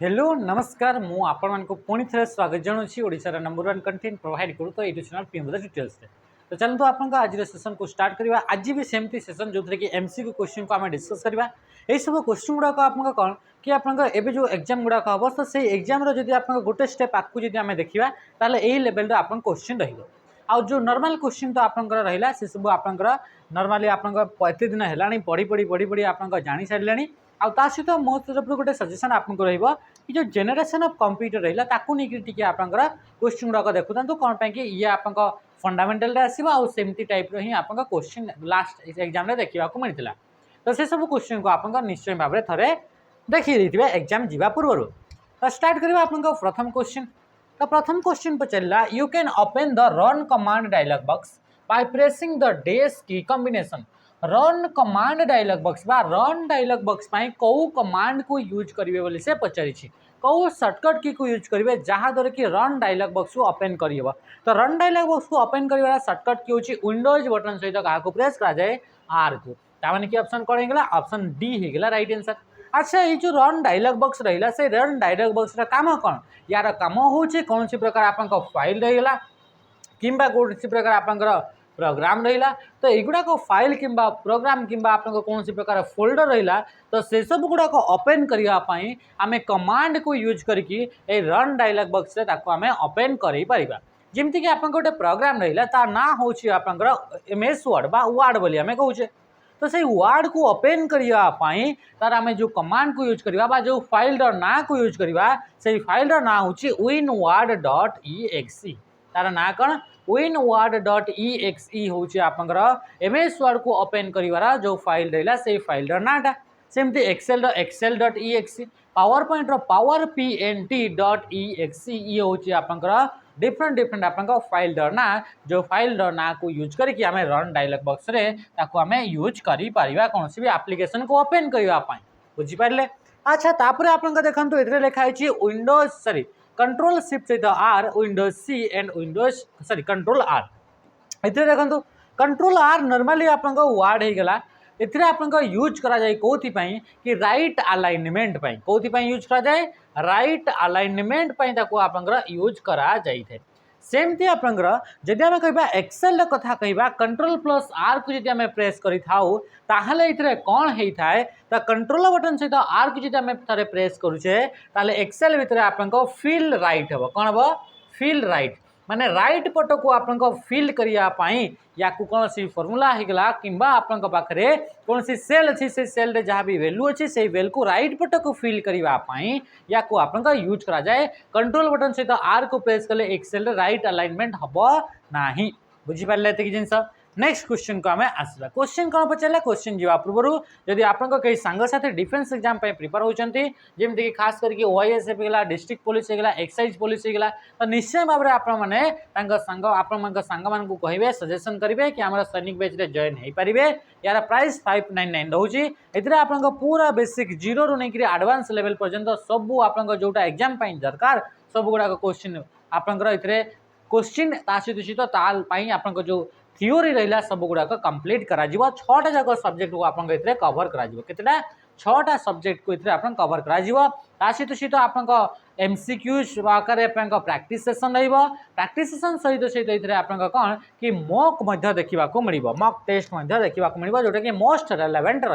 Hello नमस्कार मु आपण मानक पुणी थे स्वागत जनाऊँगी ओडिशार नंबर 1 कंटेंट प्रोवाइड करूँ तो यूट्यूब चैनल पीएम डिटेल्स तो चलते आपण आज सेसन को स्टार्ट करवा। आज भी सेमती सेसन जो कि एमसीक्यू क्वेश्चन को आम डिस्कस करवा। यही सब क्वेश्चन गुड़ाक आप कौन कि आप जो एग्जाम गुड़ाक हम तो से एग्जाम जब आप गोटे स्टेप आगे जब आम देखा ताल यही लेवल आप क्वेश्चन रहा जो नॉर्मल क्वेश्चन तो आपंकर रहा से सब आपंकर नॉर्मली आपत दिन है पढ़ी पढ़ी पढ़ी पढ़ी आप जानी सारे आ सहित मो तरफ गोटे सजेसन आपको कि जो जेनेरेशन ऑफ कंप्यूटर रहा नहीं आपंकर क्वेश्चन गुड़ाक देखुता कौन पाई ये आप फंडामेंटल आसो आमती टाइप रही आप क्वेश्चन लास्ट एग्जाम देखा मिलता तो से सब क्वेश्चन को आप निश्चय भाव में थे देखी एग्जाम जावा पूर्व तो स्टार्ट करवा आप प्रथम क्वेश्चन। तो प्रथम क्वेश्चन पचारा you can open the run command dialog box by pressing the dash key combination. Run command dialog box बा रन डायलॉग बॉक्स पाई कौ कमांड को यूज करेंगे बोली से पचारि कौ सर्टकट की को यूज करेंगे जहाँद्वारा कि रन डायलॉग बॉक्स को ओपन कर तो रन डायलॉग बॉक्स को ओपन कर सर्टकट की हूँ विंडोज बटन सहित क्या प्रेस कराए आर को ताने कि ऑप्शन कौन होगा ऑप्शन डी होगा राइट आंसर। अच्छा ये जो रन डायलॉग बॉक्स रहा से रन डायलॉग बॉक्स काम कौन यार कम हूँ कौन सी प्रकार आप फाइल रहीगला कि कौन सी प्रकार आपंकर प्रोग्राम रहा तो युड़ाक फाइल कि प्रोग्राम कि कौन सी प्रकार फोल्डर रहा तो से सब गुड़ाक ओपन करने आम कमांड को यूज करके रन डायलॉग बॉक्स आम ओपन कर जमीक आप गोटे प्रोग्राम रहा तार ना हूँ आपंकर एमएस वर्ड बा वर्ड बोली आम कहे तो से वर्ड को ओपन करने तार आम जो कमांड को यूज करवा जो फाइल ना को यूज करवा से फाइल ना हूँ winword.exe तार ना कौन winword.exe हूँ आपंकर एमएस वर्ड को ओपन करा जो फाइल रहा से फाइल नाटा सेमती excel.exe power point power pnt.exe ये हूँ आपंकर डिफरेंट डिफरेंट आप फाइल ना जो फाइल ना को यूज करके आम रन डायलॉग बॉक्स रे ताको आम यूज करी पारिबा कौन सी भी एप्लिकेशन को ओपन करने बुझीपारे। अच्छा तापर आप देखो ये लिखाई विंडोज सॉरी कंट्रोल शिफ्ट सहित R Windows C and Windows sorry control R ये देखो कंट्रोल आर नॉर्मली आप वर्ड होगला इतने आप यूज करा जाए कौथि कि राइट अलाइनमेंट कौथि यूज करा जाए राइट अलाइनमेंट आप यूज करा जाए सेमती आपंकर जदि आम कह एक्सेल कथा कह कंट्रोल प्लस आर को जब आम प्रेस कर कौन होता है तो कंट्रोल बटन सहित आर को जब आम थे प्रेस करुचे एक्सेल भितर आप फिल राइट हम कौन हम फिल राइट माने राइट पट को आप फिल करने या कौन सी फर्मूला होगा कि पाखे कौन सी सेल अच्छी से सेल रे जहाँ भी वैल्यू अच्छी से वैल्यू को राइट पट को फिल करने या आप यूज करा जाए कंट्रोल बटन सहित आर को प्रेस कले एक्सेल राइट अलाइनमेंट हम ना बुझीपारे ये जिनस। नेक्स्ट क्वेश्चन को आम आसवा क्वेश्चन कौन पचारा क्वेश्चन जा पूर्व जदि आप कई सांगसाथी डिफेन्स एग्जाम प्रिपेयर होती जमीक खास करके ओआईएसएफ होगा डिस्ट्रिक्ट पुलिस होगा एक्साइज पुलिस होगा तो निश्चय भाव में आप सांग मान कहे सजेसन करेंगे कि आम सैनिक बैच रे जॉइन हो पारे यार प्राइस 599 रोचे ये आप पूरा बेसिक जीरो रू नहीं एडवांस लेवल पर्यंत सब आप जोटा एग्जाम दरकार सब गुड़ाक क्वेश्चन आपंकर ये क्वेश्चन सहित तापाई आप जो थियोरी रहा सब गुड़ाक कंप्लीट करा छटा जाक सब्जेक्ट को आप कवर करा छटा सब्जेक्ट को आप कवर करा सहित सहित आप एमसीक्यूज आकार प्रैक्टिस सेशन प्रैक्टिस सेशन सहित सहित आप कौन कि मॉक देखा मिल मॉक टेस्ट देखा मिल जोटा कि मोस्ट रेलेवेंट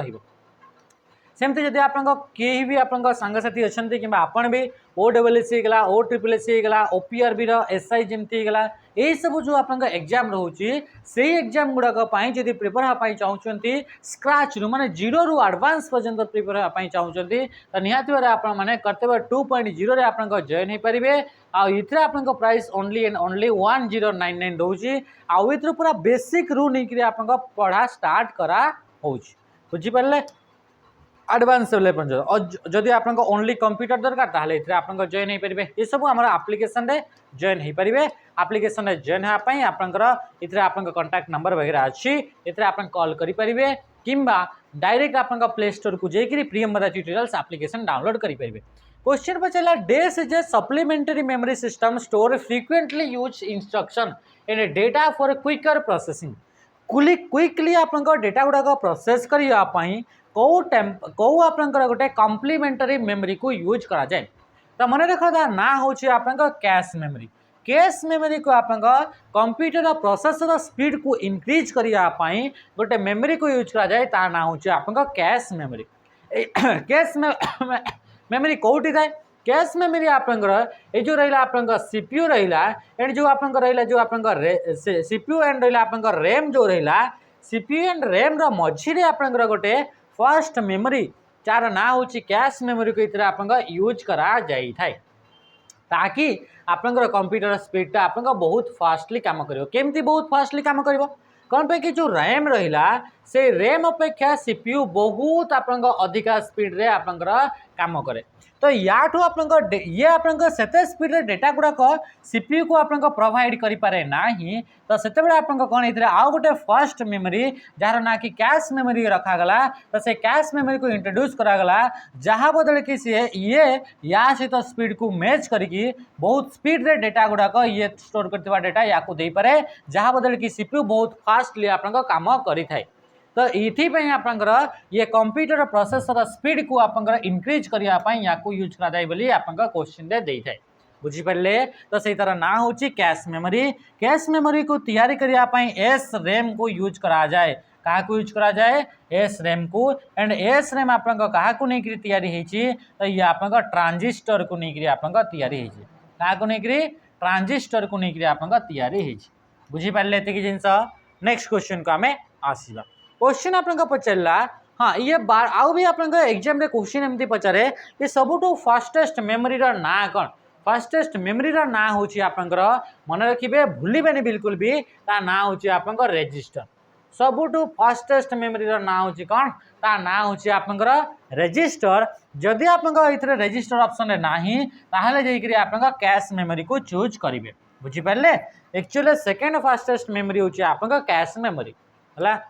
सेमती जब आप कहीं भी आप सांगसाथी अच्छा कि आपन भी OSSC होगा OSSC होगा OPRB SI जमती होगा यही सब जो आप एग्जाम रोचे से एग्जाम गुड़ाक जब प्रिपेयर हाँपाई चाहते स्क्राच रू माने जीरो रू एडवांस पर्यंत प्रिपेयर हाँपाई चाहते तो निहाती भाव आपने कर्तव्य 2.0 आप जॉइन हो पारे आते आप प्राइस ओनली एंड ओनली 1099 रोचे आउ पूरा बेसिक रू नहीं आप पढ़ा स्टार्ट करा बुझीपारे एडवांस लेवल पर और जदि आप ओनली कंप्यूटर दरकार ताहले आप जॉइन हो पारे ये सब आम आप्लिकेसन रे जॉइन हो पारे आप्लिकेसन रे जॉइन होगापी आपंकर आप कॉन्टैक्ट नंबर वगैरह अच्छी ये आप कॉल करेंगे कि डायरेक्ट आप प्ले स्टोर को जाकर प्रियंवदा ट्यूटोरियल्स एप्लिकेशन डाउनलोड करेंगे। क्वेश्चन पचारा this is a supplementary memory system store frequently use instruction and data for quicker processing quickly आप डेटा गुड़ाक प्रोसेस करने कौ आपंकर गोटे कम्प्लीमेंटरी मेमोरी को यूज करा जाए तो मन रख ना हूँ आप कैश मेमोरी। कैश मेमोरी को आप कंप्यूटर प्रोसेसर स्पीड को इंक्रीज करने गोटे मेमोरी को यूज करा जाए ता ना हूँ आप कैश मेमोरी। कैश मेमोरी कौटी थाए कैश मेमोरी आपंकर ये जो रहा आप सीपीयू रहा एंड जो आप जो आप सीपीयू एंड रहा आप रैम जो रहा सीपीयू एंड रैम मझीरे आपंकर गोटे फर्स्ट मेमोरी चार ना हूँ कैश मेमोरी को आप यूज करा जाई थाए ताकि आपंकर कंप्यूटर स्पीड आप बहुत फास्टली काम करिवो। केमती बहुत फास्टली काम करिवो कौन पे कि जो रैम रहिला से रैम अपेक्षा सीपीयू बहुत आपंकर अधिका स्पीड रे आपंकर काम करे। तो याठू आपंकर ये आपंकर सेते स्पीड रे डेटा गुड़ाक सीपीयू को आपंकर प्रोवाइड करि पारे नाही। तो सेते बेले आपंकर कोन हेतरे आउ गोटे फर्स्ट मेमोरी जार ना कि कैश मेमोरी रखा गला तो से कैश मेमोरी को इंट्रोड्यूस करा गला जहाँ बदल कि सी ये या सहित स्पीड को मैच करके बहुत स्पीड रे डेटा गुड़ाक ये स्टोर करथिबा डेटा या को दे पारे जहाँ बदल कि सीपीयू बहुत फास्टली आपंकर काम करि थाए। तो ये आपंकर ये कंप्यूटर प्रोसेसर स्पीड को आपंकर इंक्रीज करने या यूज कराए बोली आपंकर क्वेश्चन रे दे थाए बुझीपारे। तो से तरह ना हूँ कैश मेमोरी। कैश मेमोरी को तैयारी करने एस रैम को यूज करा जाए क्या को यूज करा जाए एस रैम को एंड एस रैम आप नहीं तैयारी होती तो ये आप ट्रांजिस्टर को नहीं तैयारी क्या को नहीं ट्रांजिस्टर को नहीं आप तैयारी होती बुझीपारे ये जिनस। नेक्स्ट क्वेश्चन को आम आसवा क्वेश्चन आप पचारा हाँ ये बार आउ भी आप एग्जाम रे क्वेश्चन एमती पचारे कि सबुठु फास्टेस्ट मेमोरी ना कौन फास्टेस्ट मेमोरी ना हूँ आपंकर मन रखिए भूलिबेनि बिल्कुल भी ता ना हूँ आपंकर रजिस्टर। सबुठु फास्टेस्ट मेमोरी ना हूँ कौन ता ना हूँ आपंकर रजिस्टर। जदि आपंकर रजिस्टर ऑप्शन नाही ताहले जाइकरी आपंकर कैश मेमोरी को चूज करेंगे बुझीपारे। एक्चुअली सेकेंड फास्टेस्ट मेमोरी हूँ आपंकर कैश मेमोरी है।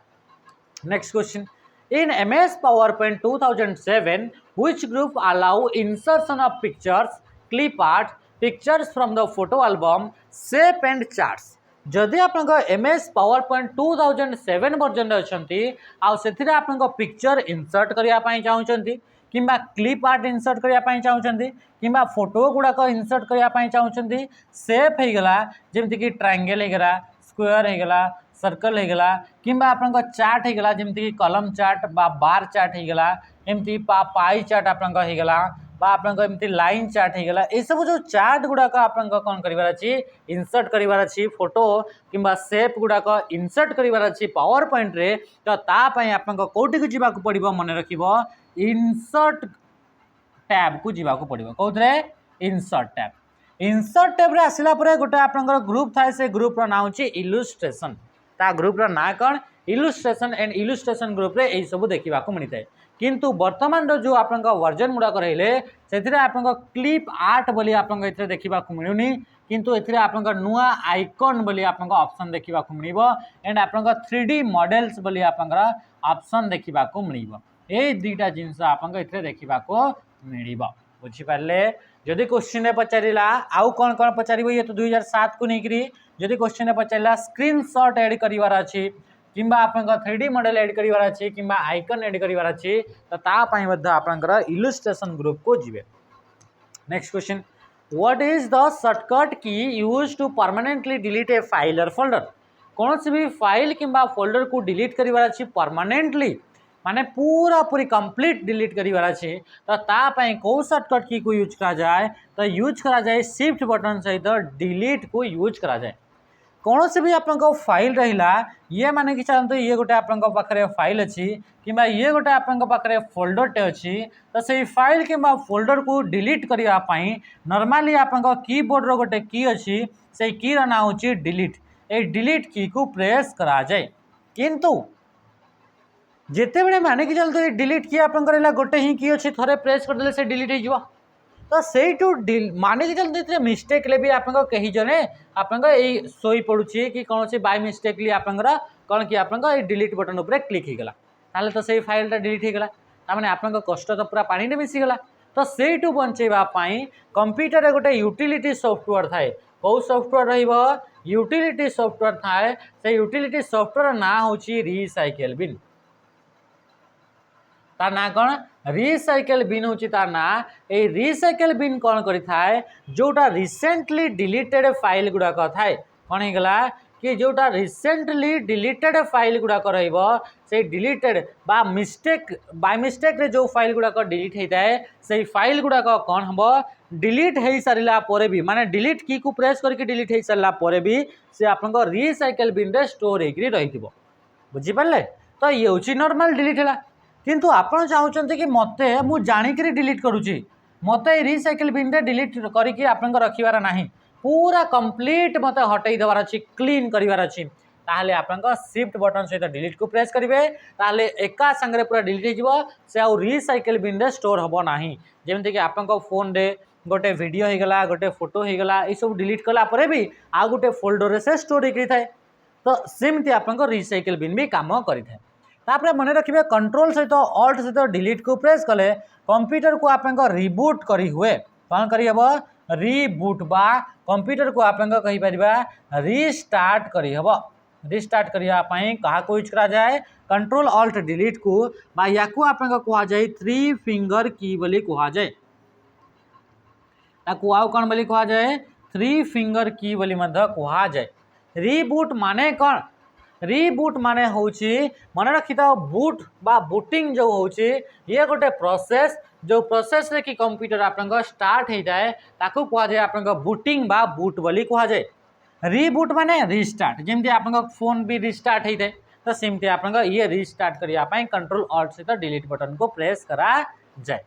Next question in MS PowerPoint 2007 which group allow insertion of pictures clip art pictures from the photo album shape and charts। जदि आप MS PowerPoint 2007 वर्जन अच्छी आउ से picture insert करने चाहते किंबा क्लिप आर्ट इनसर्ट करने चाहते किंबा फोटो गुड़ाक इनसर्ट करने चाहते शेप होगला जमीक कि ट्रायंगल होगला स्क्वायर होगला सर्कल होगला किंबा आप चार्ट होगला जमीक कलम चार्ट बा बार चार्ट होगला एमती पाई चार्ट आपगला एमती लाइन चार्ट होगला ये सब जो चार्ट गुड़ाक आप कौन करार अच्छी इनसर्ट करार अच्छी फोटो किंबा शेप गुड़ाक इनसर्ट करार अच्छी पावर पॉइंट रे। तो तापाई आप कौटी को जावाक पड़ो मन रख इनसर्ट टैब को जावाक पड़ो कौन इनसर्ट टैब। इनसर्ट टैब रे आसला परे गोटे आपंकर ग्रुप थाए से ग्रुप ना हूँ इलुस्ट्रेशन ता ग्रुप ना कौन इलुस्ट्रेशन एंड इलुस्ट्रेशन ग्रुप रे यही सब देखा मिलता है। किंतु वर्तमान जो आप वर्जन गुड़ाक रहिले से क्लिप आर्ट बोली आप देखा मिलूनी किंतु ए आप नुआ आइकन बोली आप ऑप्शन देखा मिल एंड आप 3D मॉडल्स बोली आप ऑप्शन देखा मिल ये दुईटा जिनस आप देखा मिल बुझीपारे। जदि क्वेश्चन पचारा आउ कौन कौन पचार ये तो 2007 को लेकर जदि क्वेश्चन पचारा स्क्रीनशॉट ऐड करार अच्छी किंबा आप 3D मॉडल ऐड करार अच्छी किंबा आइकन ऐड करार अच्छी तो तापाई आपंकर इलुस्ट्रेशन ग्रुप को जीवे। Next question what is the shortcut key use to permanently delete a file और फोल्डर। कौन सी भी फाइल किंबा फोल्डर को डिलीट करार अच्छी परमानेंटली माने पूरा पूरी कंप्लीट डिलीट करार अच्छी तो तापाई कौ शॉर्टकट की को यूज करा जाए तो यूज करा जाए शिफ्ट बटन सहित डिलीट को यूज करा जाए। कौन से भी आप फाइल रहा ये माने कि चलते ये गोटे आप फाइल अच्छी किंबा ये गोटे आप फोल्डरटे अच्छी तो से फाइल किंबा फोल्डर को डिलीट करने नॉर्मली आप कीबोर्ड रो गोटे की अच्छी से की ना हूँ डिलीट ए डिलीट की को प्रेस करा जाए किंतु जिते बड़े माने कि चलते डिलीट की आप गोटे ही की अच्छी थे प्रेस करदे से डिलीट हो तो से माने कि चलते मिस्टेक भी आप कहीं जने आप शोई पड़ुची कि कौन से बाय मिस्टेकली आप कौन कि आप डिलीट बटन उपर क्लिक होगला ताले तो से फाइलटा डिलीट होगला ताने आप कष्ट तो पूरा पानी में मिसीगला। तो से बचाई कंप्यूटर गोटे यूटिलिटी सॉफ्टवेयर थाए कौ सॉफ्टवेयर यूटिलिटी सॉफ्टवेयर थाए से यूटिलिटी सॉफ्टवेयर ना हूँ रिसाइकेल बिन ता ना कौन रिसाइकल बिन हूँ तार ना ये रिसाइकल बिन कौन करें जोटा रिसेंटली डिलीटेड फाइल गुड़ाक थाए कौन होगा कि जोटा रिसेंटली डिलीटेड फाइल गुड़ाक से डिलीटेड बा मिस्टेक बाय मिस्टेक रे जो फाइल गुड़ाक डिलीट होता है से फाइल गुड़ाक कौन हम डिलीट हो सारा पर भी माने डिलीट की को प्रेस करके डिलीट हो सारा पर भी से आप रिसाइकल बिन रे स्टोर होकर रही बुझीपारे। तो ये हूँ नॉर्मल डिलीट है किंतु आपन चाहते कि मते मु जानिक डिलीट करुच्ची मत रिसाइकल बिन रे डिलीट करके आपन रखिबार नाही पूरा कंप्लीट मत हटई देवार अच्छी क्लीन करिवार अच्छी ताहले आपन शिफ्ट बटन सहित डिलीट को प्रेस करेंगे ताहले एका संगे पूरा डिलीट हो से आउ रिसाइकल बिन रे स्टोर हम नाही जेमती कि आपन फोन रे गोटे वीडियो हो गला गोटे फोटो हो गला ये सब डिलीट कला परे भी आ गोटे फोल्डर से स्टोर होकर थाए तो सेमती आपन रिसाइकल बिन भी काम करें। तापर मन रखिए कंट्रोल सहित ऑल्ट सहित डिलीट को प्रेस कले कंप्यूटर को आप रिबूट करी हुए कौन करहब रिबूट बा कंप्यूटर को आप कहीपर रिस्टार्ट करहब रिस्टार्ट करने क्या यूज करा जाए कंट्रोल ऑल्ट डिलीट को बा या आप कह जाए 3 फिंगर की बोली कह जाए आउ कौन बोली कह जाए 3 फिंगर की बोली कह जाए। रिबूट माने कौन रिबूट माने होची मन रखी था बूट बा बूटिंग जो होची ये गोटे प्रोसेस जो प्रोसेस रे कि कंप्यूटर आपन स्टार्ट हो जाए ताकू कह जाए आपन बूटिंग बा बूट बोली कह जाए। रिबूट माने रिस्टार्ट जमती आपन फोन भी रिस्टार्ट होता है तो सेमती आपन ये रिस्टार्ट करने कंट्रोल ऑल्ट सहित डिलीट बटन को प्रेस करा जाए।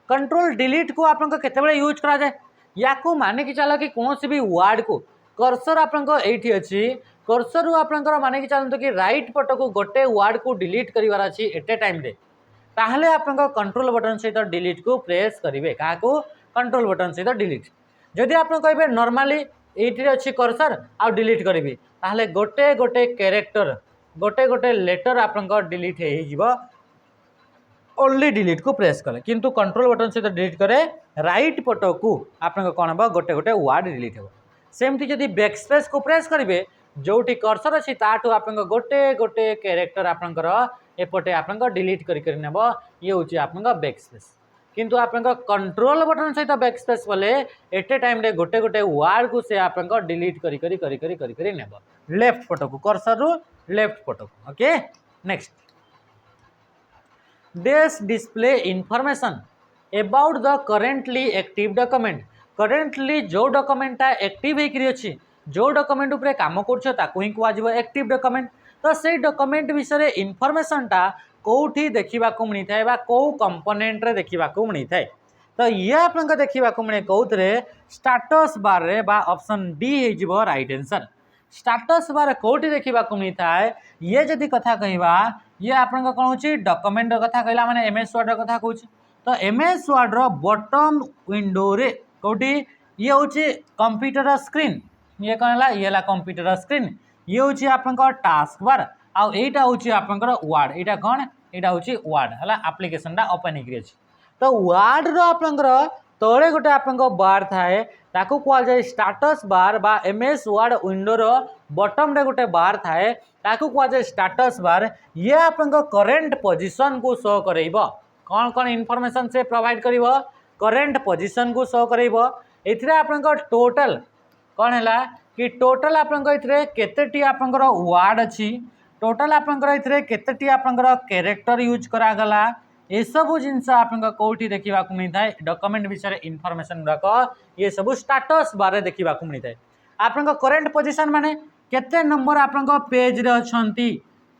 कंट्रोल डिलीट को आपन केते यूज करा जाए या को माने कि चलो कि कौन सी भी वर्ड को कर्सर आपन एठी अच्छी कर्सर आपंकर माने कि चलते कि राइट पट को गोटे वर्ड को डिलीट करार अच्छी एट ए टाइम रे ताहले आप कंट्रोल बटन सहित डिलीट को प्रेस करेंगे क्या कंट्रोल बटन सहित डिलीट जदि आप कहे नॉर्मली ये अच्छी कर्सर आ डिलीट करी ताहले गोटे गोटे कैरेक्टर गोटे गोटे लेटर आप डिलीट हो ओनली डिलीट को प्रेस कले किंतु कंट्रोल बटन सहित डिलीट करे राइट पट को आप कौन हम गोटे गोटे वर्ड डिलीट हो सेमती जदि बैकस्पेस को प्रेस करेंगे जोटी कर्सर अच्छी ताठू आप गोटे गोटे कैरेक्टर आपंकर एपटे आप डिलीट करब ये हूँ आप बैकस्पेस किंतु आप कंट्रोल बटन सहित बैकस्पेस बोले एट ए टाइम रे गोटे गोटे वर्ड को से आप डिलीट करी नेब लेफ्ट पट को कर्सर रु लेफ्ट पट को। Okay next this display information about the currently active document currently जो डॉक्यूमेंटा एक्टिव होकर अच्छी जो डॉक्यूमेंट उपरे काम करको ही कह एक्टिव डॉक्यूमेंट तो से डॉक्यूमेंट विषय इनफॉरमेशनटा कौटी देखा मिलता है कौ कंपोनेंट रे देखा मिलता है तो ये आप देखा मिले कौथे स्टाटस बार रे बा ऑप्शन डी हो राइट आंसर स्टाटस बार कौटी देखा मिलता है ये जदि कथा कहवा ये आप कौन हो डॉक्यूमेंट कथा कहला माने एमएस वर्ड कथा कहूँ तो MS word row bottom window रे कौटी ये हूँ कंप्यूटर स्क्रीन ये कौन है ये कंप्यूटर स्क्रीन ये हूँ आप टास्क बार आउ एटा हूँ आपंकर वार्ड यहाँ कौन यहाँ हूँ वार्ड है आप्लिकेसन ओपन हो तो वार्ड आपंकर तले गोटे आप बार थाए ताकू कह जाए स्टाटस बार बा एमएस वर्ड विंडोर बटम रे गोटे बार थाए ताकू कह जाए स्टाटस बार ये आप करेंट पोजीशन को शो करेब कौन कौन इनफॉरमेशन से प्रोवाइड कर करेंट पोजीशन को शो करेब एथिरे आपंकर टोटल कौन है कि टोटल आपंकर केतेटी आपंकर वार्ड अच्छी टोटल आपंकर केतेटी आपंकर कैरेक्टर यूज करागला ये सब जिनस आप कौटी देखा मिलता है डॉक्यूमेंट विषय इनफॉरमेशन गुड़ाक ये सब स्टाटस बारे देखा मिलता है आप करेंट पोजीशन माने केते नंबर आप पेज रे अच्छी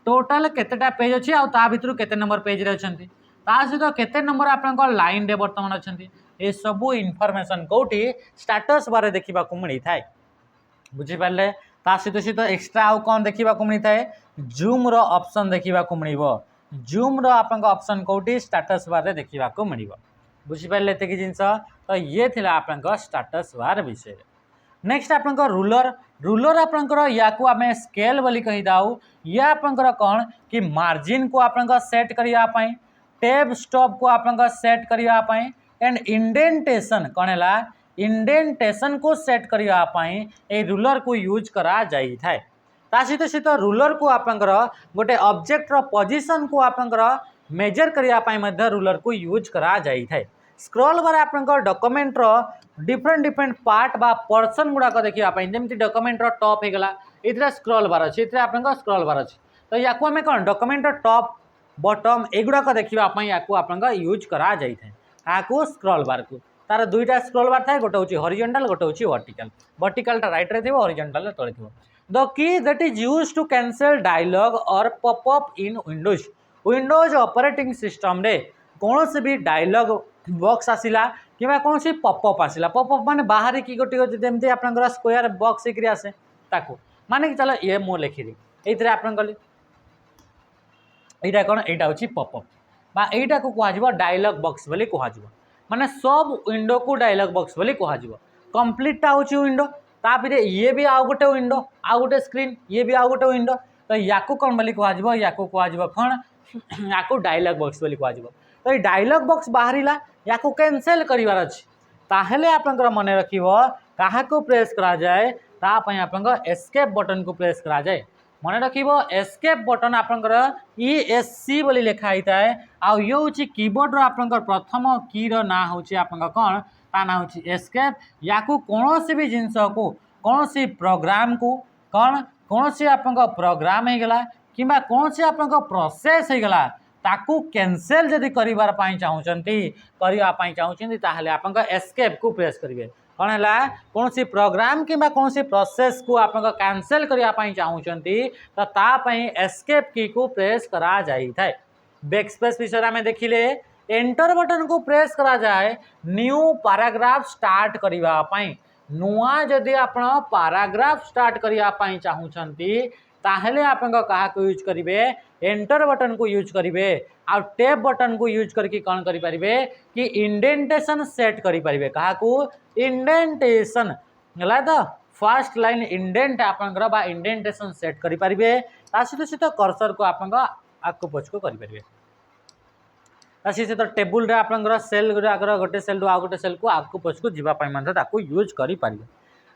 टोटल केतेटा पेज अच्छी आ भितर केते नंबर पेज रे अच्छी सहित केते नंबर आप लाइन रे बर्तमान अच्छा ये सब इनफॉरमेशन कौटी स्टाटस बारे देखा मिलता है बुझीपारे सहित सहित एक्सट्रा आउ कौन देखा मिलता है जूम रो ऑप्शन देखा मिल जूम रो आप ऑप्शन कौटी स्टाटस बार देखा मिल बुझीपारे ये जिनस तो ये थिला आप स्टाटस बार विषय नेक्स्ट आप रूलर रूलर आपंकर या को आम स्केल बोली कही दाऊ ये आपंकर कौन कि मार्जिन को आप सेट करने टैब स्टॉप को आप सेट करने एंड इंडेंटेशन कौन है इंडेंटेशन को सेट करने रूलर को यूज करा जाई थाए सहित सहित रूलर को आपंकर गोटे ऑब्जेक्ट रो पोजीशन को आपंकर मेजर करने रूलर को यूज करा जाई थाए। स्क्रॉल बार आप डॉक्यूमेंट रो डिफरेंट डिफरेंट पार्ट बा पर्सन गुड़ाक देखापी जमी डॉक्यूमेंट रो टॉप हो गला ये स्क्रॉल बार अच्छे आप स्क्रॉल बार अच्छे तो या आम कौन डॉक्यूमेंट रो टॉप बटम एगुड़ाक देखापी या यूज करा जाई थाए क्या स्क्रॉल बार को तार दुईटा स्क्रॉल बार थाए गोटे हूँ हॉरिजॉन्टल गोटे हूँ वर्टिकल वर्टिकलटा राइट रे थो हॉरिजॉन्टल तले थो। द की that is used to cancel dialog और popup in Windows Windows operating system रे कौन से भी डायलॉग बॉक्स आसिला कि कौन सी पॉपअप आसिला पॉपअप माने बाहर की गोटे जमी आप स्क्वायर बॉक्स एक आसे ताको माने कि चलो ये मु लिखिदी ये आप यहाँ कौन यहाँ हूँ पॉपअप बा यहाँ को कह डायलॉग बॉक्स बोली कह माने सब विंडो को डायलॉग बॉक्स बोली कह कंप्लीटा हूँ विंडो तापर ये भी आउ गोटे विंडो आउ गोटे स्क्रीन ये भी आउ गोटे विंडो तो या कौन बोली कह या कह कौन या डायलॉग बॉक्स बोली कह तो ये डायलॉग बॉक्स बाहरिला या कैंसल करार अच्छे ताहले आप मन रख क्या प्रेस करा जाए तापाई आप एस्केप बटन को प्रेस करा जाए मन रख एस्केप बटन आपंकर ESC बोली लिखाई थाए आउ ये हूँ कीबोर्ड रो आपंकर प्रथम की रो ना हूँ आपंकर कौन ता ना हूँ एस्केप या कौन सी भी जिनस को कौन सी प्रोग्राम को कौन सी आपंकर प्रोग्राम हो गला कि कौन सी आपंकर प्रोसेस हो गला ताकू कैंसल जदि करिवार पाई चाहूचंती करने चाहूचंती ताहले आपंकर एस्केप को प्रेस करेंगे कौन है कौन सी प्रोग्राम कि कौन सी प्रोसेस को आप कैंसल करने चाहूचंती तो तापाई एस्केप की को प्रेस करा जाई थाए। बैकस्पेस विषय आम देखिले एंटर बटन को प्रेस करा जाए न्यू पैराग्राफ स्टार्ट करने नुआ जदि आप पैराग्राफ स्टार्ट करने चाहूचंती ताहले आप यूज करेंगे एंटर बटन को यूज करेंगे आ टैब बटन को यूज करके कौन करेंगे कि इंडेंटेशन सेट करेंगे क्या इंडेंटेशन है तो फर्स्ट लाइन इंडेंट आप इंडेंटेशन सेट करेंगे सहित कर्सर को आप आगको पछको करेंगे सहित टेबुल रे आप सेल गोटे सेल आउ गोटे सेल को आगको पछको जावाई यूज करेंगे।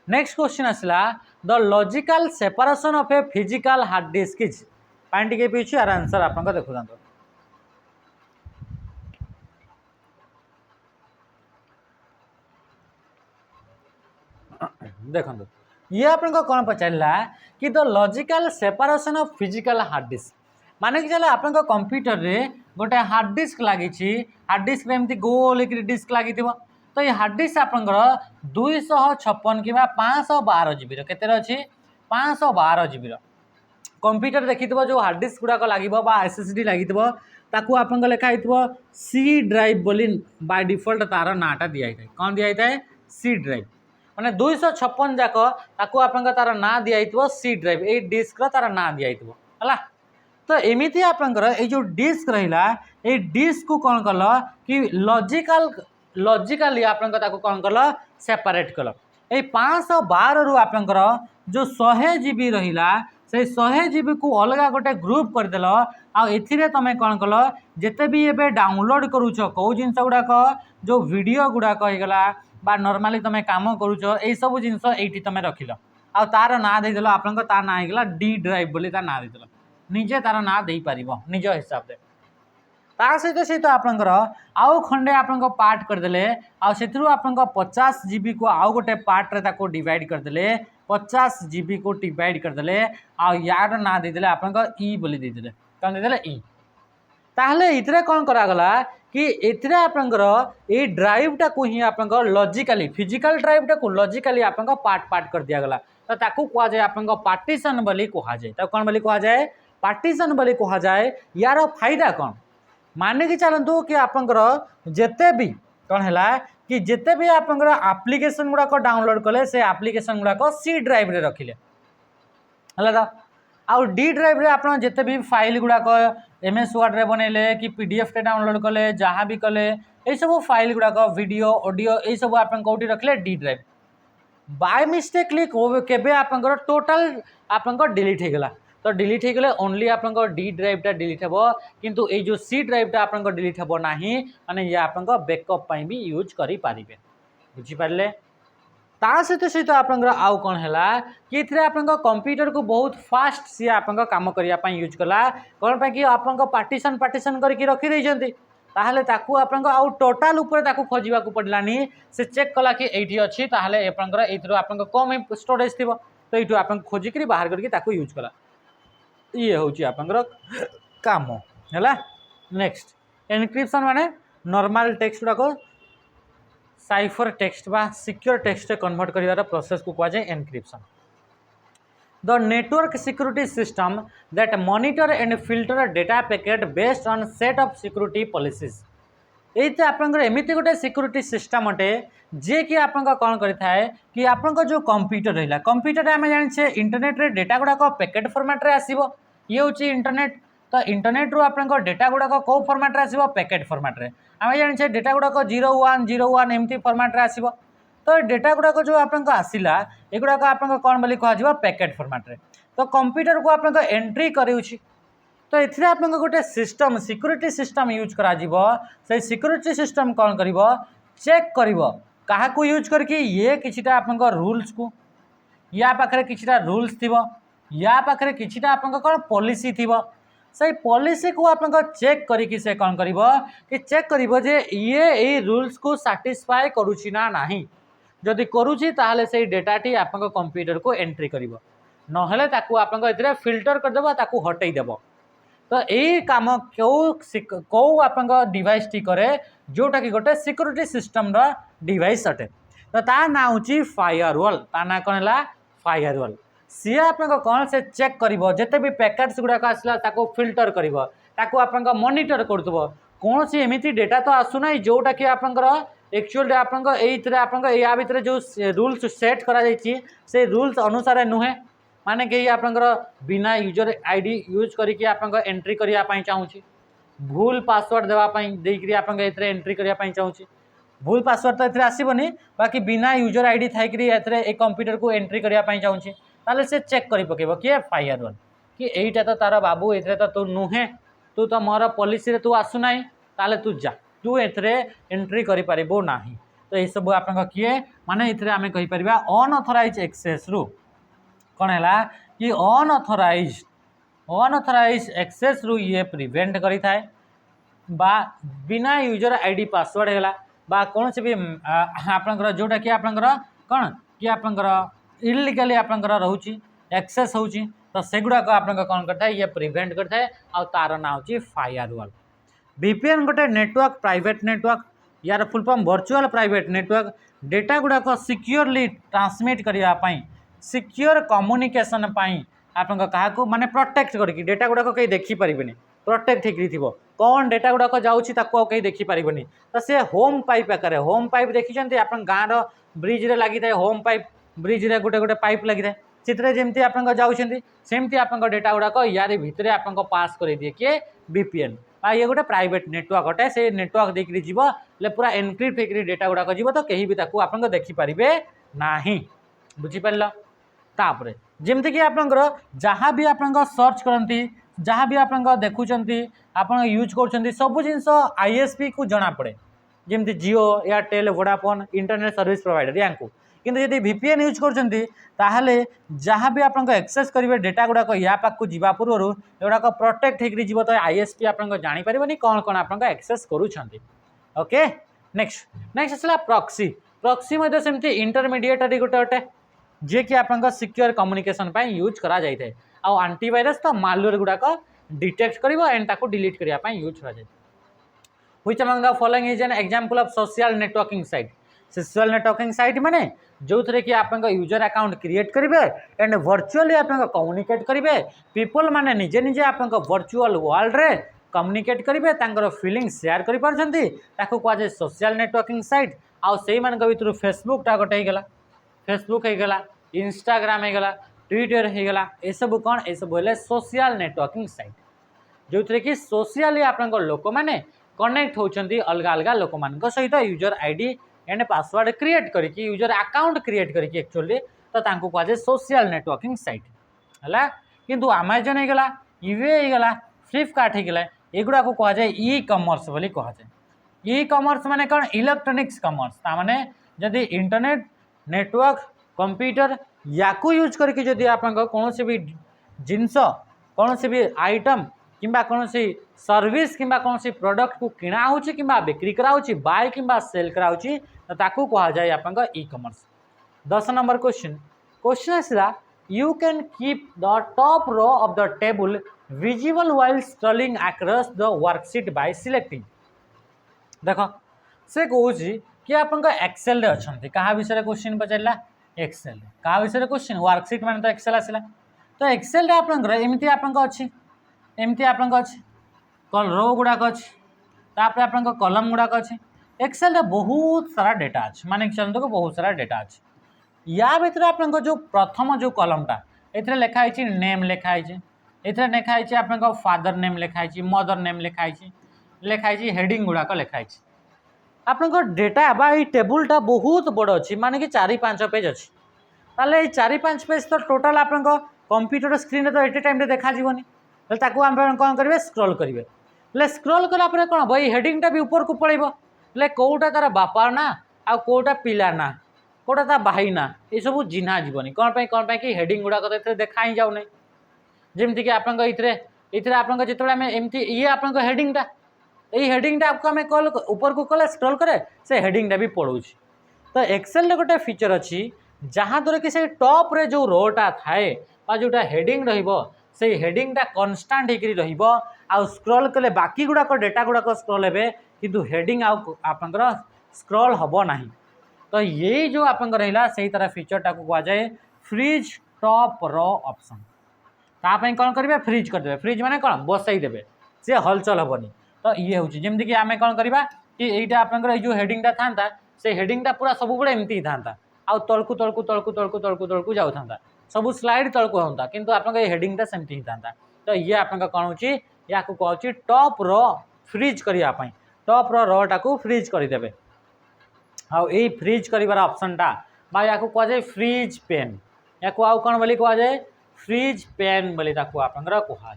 नेक्स्ट क्वेश्चन आसला the logical separation of a physical hard disk is पानी टे पीछे यार आंसर आप देखु देखो ये आप कौन पचारा कि the logical separation of physical hard disk माने कि चलो आप कंप्यूटर रे गोटे हार्ड डिस्क लगी हार्ड डिस्क एमती गोल डिस्क लगी तो ये हार्ड डिस्क आपंकर 256 कि 512 जीबी केते अच्छी 512 जीबी कंप्यूटर देखी जो हार्ड डिस्क गुड़ाक लगे SSD लगी आप लिखाई सी ड्राइव बोली बाय डिफॉल्ट तार नाटा दिखाई था कौन दिखाई सी ड्राइव माने 256 जाक आप तार ना दिखाई सी ड्राइव ये डिस्क तार ना दिखाई है तो एमती आपंकर ये जो डिस्क रहा ये डिस्क को कौन कल कि लॉजिकली आप कौन कल सेपरेट कल ये 512 रु आपंकर जो 100 GB रहा से 100 GB को अलग गोटे ग्रुप करदेल आए तुम कौन कल जिते भी ये डाउनलोड करुच कौ जिनस गुड़ाक जो वीडियो गुड़ाक होगला बा नॉर्मली तुम काम करुच यही सब जिनस ये तुम रखिल आ तार ना देदेल आप तार ना होगा डी ड्राइव बोली तार ना देदेल निजे तार ना दे पार निज हिसाब से सहित सहित आपंकर आउ खंडे आप पार्ट करदे आप 50 GB को आउ गोटे पार्ट रे डिवाइड करदे 50 GB को डिवाइड करदे यार ना देदेले आप ई बोली देदेले कौन देदेले ई ताहले इतरे कौन करागला कि इतरे आपंकर ये ड्राइवटा को ही आप लॉजिकली फिजिकल ड्राइवटा को लॉजिकली आप पार्ट पार्ट कर दिया गला तो ताकू कह जाए आप पार्टीशन बोली कह जाए कौन बोली कह जाए पार्टीशन बोली कह जाए यार फायदा कौन माने कि चलतु कि आपंकर जेते भी कौन है कि जिते भी आपंकर एप्लिकेशन गुड़ाक डाउनलोड कले से एप्लिकेशन गुड़ाक सी ड्राइव रे रखिले है तो आउ डी ड्राइव रे आप जिते भी फाइल गुड़ाक MS वर्ड रे बनइले कि PDF टे डाउनलोड कले जहाँ भी कले ये सब फाइल गुड़ाक वीडियो ऑडियो ये सब आप कौटी रखले डी ड्राइव बाय मिस्टेकली केबे आपंकर टोटल आपंकर डिलीट हो गला तो डिलीट हो गले ओनली आपंकर डी ड्राइवटा डिलीट हे किंतु ये जो सी ड्राइवटा आपंकर डिलीट हे ना माने ये आपंकर बैकअप भी यूज करि पारिबे बुझी पारले ता सहित सहित आपंकर आउ कौन है कि कंप्यूटर को बहुत फास्ट सी आप कम करने यूज कला कौन पाई कि आप पार्टीशन पार्टीशन करके रखी ताहले ताकू आपन आउ टोटाल ऊपर ताकू खोजिबा को पड़लानी से चेक कला कि एठी अछि ताहले आपनकर एथरो आपन कम स्टोरेज थिबो तो एठू आपन खोजि करी बाहर करके ताकू यूज कला ये होची आपनकर काम हैला। नेक्स्ट एनक्रिप्शन माने नॉर्मल टेक्स्ट को साइफर टेक्स्ट बा सिक्योर टेक्स्ट कन्वर्ट करिवार प्रोसेस को कहा जाए encryption. The network security system that monitor and filter data packet based on set of security policies. ये आपंकर एमती गोटे सिक्यूरीटी सिस्टम अटे जे कि आप कौन करें कि आप जो कंप्यूटर रहा कंप्यूटर आम जाने इंटरनेट रे डेटा गुड़ाक पैकेट फॉर्मेट रे आसीबो ये हूँ इंटरनेट तो इंटरनेट रू आप डेटा गुड़ाक कौ फॉर्मेट रे आसीबो पैकेट फॉर्मेट रे आम जाने डेटा गुड़ाक 0101 एमती फॉर्मेट रे आसीबो तो डेटा गुड़ाक जो आप आसला एगुड़ाक आप कौन बोली कह पैकेट फॉर्मेट रे तो कंप्यूटर को आप एंट्री करूँ तो ये आप गोटे सिस्टम सिक्यूरीटी सिस्टम यूज करा से सिक्यूरीटी सिस्टम कौन कर चेक कर क्या यूज करके ये किछिटा आप रूल्स को या पाखे किछिटा रूल्स थी या पाखे किछिटा आप कौन पॉलिसी थी से पॉलिसी को आप चेक करी से कौन कर कि चेक कर ये रूल्स को सैटिस्फाई करुच्ची ना नहीं जदि करुच्ची ताहले से डेटाटी आप कंप्यूटर को एंट्री कर नहेले ताकू आप फिल्टर करदेव ताकू हटई देव तो यही कम कौ आप डिवाइस टी करे जोटा कि गोटे सिक्यूरीटी सिस्टम रो डिवाइस अटे तो ता ना हूँ फायरवॉल ता ना कौन है फायरवॉल सी आप कौन से चेक कर जिते भी पैकेट्स गुड़ाक आसला ताको फिल्टर कर ताको आप मॉनिटर करथबो कौन सी एमती डेटा तो आसुना जोटा कि आपंकर एक्चुअली आप या भितर जो रूल्स सेट करा से रूल्स अनुसार नुहे माने कि आपंकर बिना यूजर आईडी यूज करके आप एंट्री करने चाहूँगी भूल पासवर्ड देवाई देकर आप एंट्री करने चाहूँगी भूल पासवर्ड तो ये आसबनी बाकी बिना यूजर आईडी थी कंप्यूटर को एंट्री करने चाहूँगी ताले से चेक कर पकेब किए फायरवॉल कि एटा तो तार बाबू ए तो तू नुहे तू तो मोर पॉलिसी तू आसुना ताले तू जा तू एंट्री कर ना तो ये सब आप किए माने ये आम कहीपर अनऑथराइज एक्सेस रु कौन है कि अनऑथराइज एक्सेस रु ये प्रिवेंट करी थाए बा बिना यूजर आईडी पासवर्ड है बा कौन से भी आपंकर जोटा कि आपंकर कौन कि आपंकर इलिगली आपंकर रोची एक्सेस होची तो सेगुड़ाक आप कौन करता है ये प्रिवेंट करता है और तार ना हूँ फायरवॉल। VPN गोटे नेटवर्क प्राइवेट नेटवर्क यार full form virtual private network data गुड़ाक सिक्योरली ट्रांसमिट करने सिक्योर कम्युनिकेशन आप माने प्रोटेक्ट करके डेटा गुड़ाक कहीं देखिपारे प्रोटेक्ट हो कौन डेटा गुड़ाक जाऊँगी कहीं देखिपारे तो सी होम पाइप आकार होम पाइप देखी आप गाँव ब्रिज रे लगी था होम पाइप ब्रिज रे गोटे गोटे पाइप लगी था से जमी आप जामती आप डेटा गुड़ाक यार भितर आप पास कर दिए किए VPN ये गोटे प्राइवेट नेटवर्क अटे से नेटवर्क देकर जीव पूरा एनक्रिप्ट होकर डेटा गुड़ाक जीव तो कहीं भी आप देखिपारे ना बुझीपार तापर जमती कि आपंकर जहाँ भी आप सर्च करती जहाँ भी आप देखुंट आप यूज कर सब जिनस ISP को जना पड़े जमती Jio Airtel Vodafone internet service provider या किंतु यदि VPN यूज करते जहाँ भी आप एक्सेस करेंगे डेटा गुड़ाक या पाक जा पूर्व एगुड़ाक प्रोटेक्ट हो तो ISP आप जापर कौन कौन आप एक्सेस करुँच ओके। नेक्स्ट आसला प्रॉक्सी प्रॉक्सी सेमती इंटरमीडिएटरी गोटे अटे जे कि आप सिक्योर कम्युनिकेशन यूज करा जाए आउ आंटीवायरस तो मालवेयर गुड़ाक डिटेक्ट कर एंड ताको डिलीट करने यूज करा जाए। Which among the following is an example of social networking site social networking site माने जो थे कि आप यूजर अकाउंट क्रिएट करेंगे एंड वर्चुअली आप कम्युनिकेट करेंगे पीपल माने निजे निजे आप वर्चुअल वर्ल्ड रे कम्युनिकेट करेंगे फीलिंग शेयर कर सोशल नेटवर्किंग साइट आउ से भर फेसबुकटा गोटे होगा फेसबुक होगा इंस्टाग्राम होगा ट्विटर होगा ये सब कौन ये सब है सोशल नेटवर्किंग साइट जो थे कि सोशली आप लोक मैंने कनेक्ट होती अलग अलग लोक मान सहित user ID and password create करके यूजर अकाउंट क्रिएट करके एक्चुअली तो कहुए सोशल नेटवर्किंग साइट है किंतु अमेजन होगा इवे होगा फ्लिपकार्ट होगा एगुड़ा को कहुए ई कमर्स बोली कहुए ई कमर्स माने कौन इलेक्ट्रोनिक्स कमर्स ताने जदि इंटरनेट नेटवर्क कंप्यूटर या यूज करके जदि आप कौन भी जिनस कौन भी आइटम किंबा कौन सर्विस किंबा कौन प्रोडक्ट को किणा हो कि बिक्री कराऊँ बाय किंबा सेल कराऊँ तो ताकू कहा जाए आप ई कॉमर्स। 10 नंबर क्वेश्चन आसला you can keep the top row of the table visible while scrolling across the worksheet by selecting. देख से कौन कि आप एक्सेल अच्छा क्या विषय क्वेश्चन पचारा एक्सेल क्या विषय क्वेश्चन वर्कशीट मान तो एक्सेल आसला तो एक्सेल एमती अच्छी एमती अच्छी रो गुड़ाक अच्छी आप कलम गुड़ाक अच्छी एक्सेल बहुत सारा डेटा अच्छे माने चलते को बहुत सारा डेटा अच्छे या भर आप जो प्रथम जो कलमटा ये लिखाई नेम लिखाई ये लिखाई आप फादर नेम लिखाई मदर नेम लिखाई हेडिंग गुड़ाक लिखाई आप डेटा बा टेबुलटा बहुत बड़ अच्छी माने कि 4-5 पेज अच्छी ताले 4-5 पेज तो टोटाल आप कंप्यूटर स्क्रीन तो एट टाइम देखा जीवनी कौन करेंगे स्क्रॉल करेंगे स्क्रॉल कला कौन भाई हेडिंगटा भी ऊपर को पड़े कौटा तार बापा ना आ कौटा पिला ना कौटा ता भाई ना ये सब चिन्हा जीवनी कौन कि हेडिंग गुड़ाक तो देखा ही जाऊना जमीक आप जो एमती ये आप हेडिंगटा ये हेडिंगटा आपको आम कल ऊपर को कले स्क्रॉल करे से हेडिंगटा भी पड़ो तो एक्सेल गोटे फीचर अच्छी जहाँद्वारा कि से टॉप रे जो रोटा थाए जोटा हेडिंग से हेडिंगटा कन्स्टांट हो स्क्रॉल कले बाकी गुड़ाक डेटा गुड़ाक स्क्रॉल हे किंतु हेडिंग आपंकर स्क्रॉल हम ना तो ये जो आप रहा से तरह फीचरटा को कहुए फ्रीज टॉप रो ऑप्शन तापाई कौन करेंगे फ्रीज करदे फ्रीज माने कौन बसईदे सी हलचल हेनी तो ये हूँ जमीक आम कौन करवा कि यहाँ आप जो हेडिंगटा था से हेडिंगटा पूरा सब बड़े एमती था आउ तलकू तलकू तलकू तलकू तलकू तलकू जाऊ था सब स्लाइड तलकू होता किंतु आप हेडिंगटा सेमती ही था तो ये आप कौन हो या कहूँ टॉप रो फ्रीज करने टॉप रोटा को फ्रीज करदे आउ ये फ्रीज कर ऑप्शनटा या कहुए फ्रीज पेन या आउ कौन बोली कहुए फ्रीज पेन बोली आप कहुए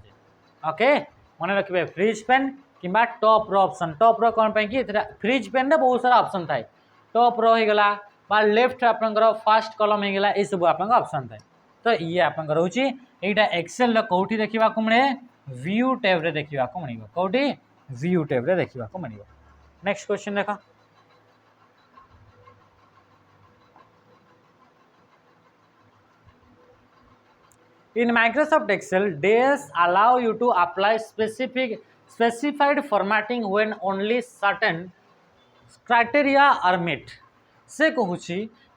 ओके मन रखिए फ्रीज पेन कि top row option top row कौन कि फ्रीज पेन रे बहुत सारा ऑप्शन थाए टॉप रो होगला बा लेफ्ट आपंकर फास्ट कलम होगला ये सब आप ऑप्शन थाए तो ये आप रोचे यहाँ एक्सेल कौटी देखा मिले व्यू टैब रे देखा मिले कौटी व्यू टैब रे देखा मिले। नेक्स्ट क्वेश्चन देख In Microsoft Excel, DAS allow you to apply specified formatting when only certain criteria are met. से कहूँ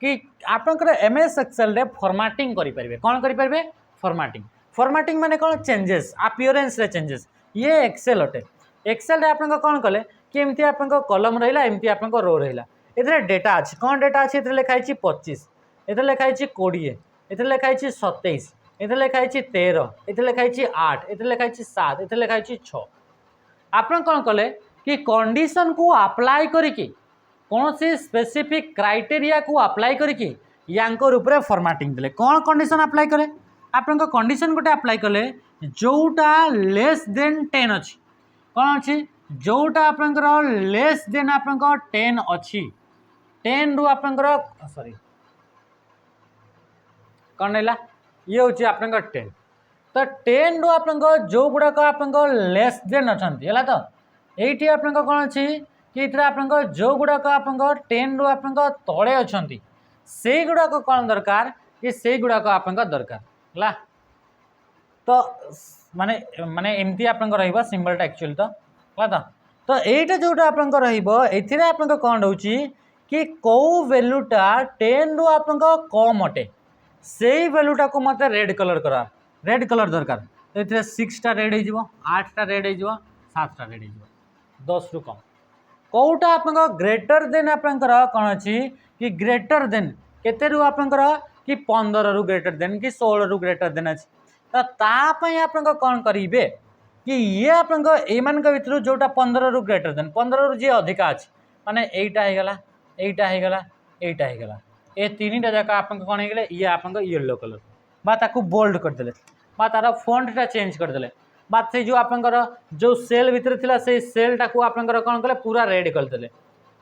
कि आपंकर MS Excel रे फॉर्मेटिंग करें कौन करें फॉर्मेटिंग फॉर्मेटिंग माने कौन चेंजेस अपीयरेंस रे चेंजेस ये एक्सेल अटे एक्सेल रे आप कौन कले कि एमती आप कलम रहा एमती आप रो रहा ये डेटा अच्छे कौन डेटा अच्छे ये लिखाई 25 ये लिखाई 20 ये लिखाई 27 ये लिखाई 13 ये लिखाई 8 ये लिखाई 7 ये लिखाई 6 आप कौन कले कि कंडीशन को अप्लाई करिकी कौन से स्पेसिफिक क्राइटेरिया को अप्लाई करिकी यांकर ऊपर फॉर्मेटिंग देले कौन कंडीशन अप्लाई कले आप कंडीशन गोटे अप्लाई कले जोटा लेस देन 10 अच्छी कौन अच्छी जोटा आपंकर लेस देन आप 10 अच्छी 10 रु आपंकर सॉरी कौन रहा ये हूँ आप 10 तो 10 रु आप जो गुड़ाक आप लेस देन अच्छा है तो ये आप कौन अच्छी कि आप जो गुड़ाक आप 10 रु आप तले अच्छा से गुड़ाक कौन दरकार कि से गुड़ाक आप दरकार है तो माने माने एमती आप सिंबलटा एक्चुअली तो है तो यहीटा जोटा आप कौन रोचे कि कौ वैल्यूटा 10 रु आप कम अटे से वैल्यूटा को मत रेड कलर करा रेड कलर दरकार तो ये 6टा रेड हो 8टा रेड हो 7टा रेड हो 10 रु कम कौटा आप ग्रेटर देन आप कौन अच्छी कि ग्रेटर देन केते रु आपंकर कि 15 रु ग्रेटर देन कि 16 रु ग्रेटर देन अच्छी तो तापाई आप कौन करेंगे कि ये आप भर जोटा 15 रु ग्रेटर देन 15 रु जी अधिका अच्छी माने एटा होगला एटा होगला एटा होगला ये 3टा जाक आप कौन हो ये आप येलो कलर बा ताकू बोल्ड करदे बा तार फॉन्टटा चेंज करदे बा से जो आपंकर जो सेल भितर थिला से सेलटा को आपंकर कौन कले पूरा रेड करदे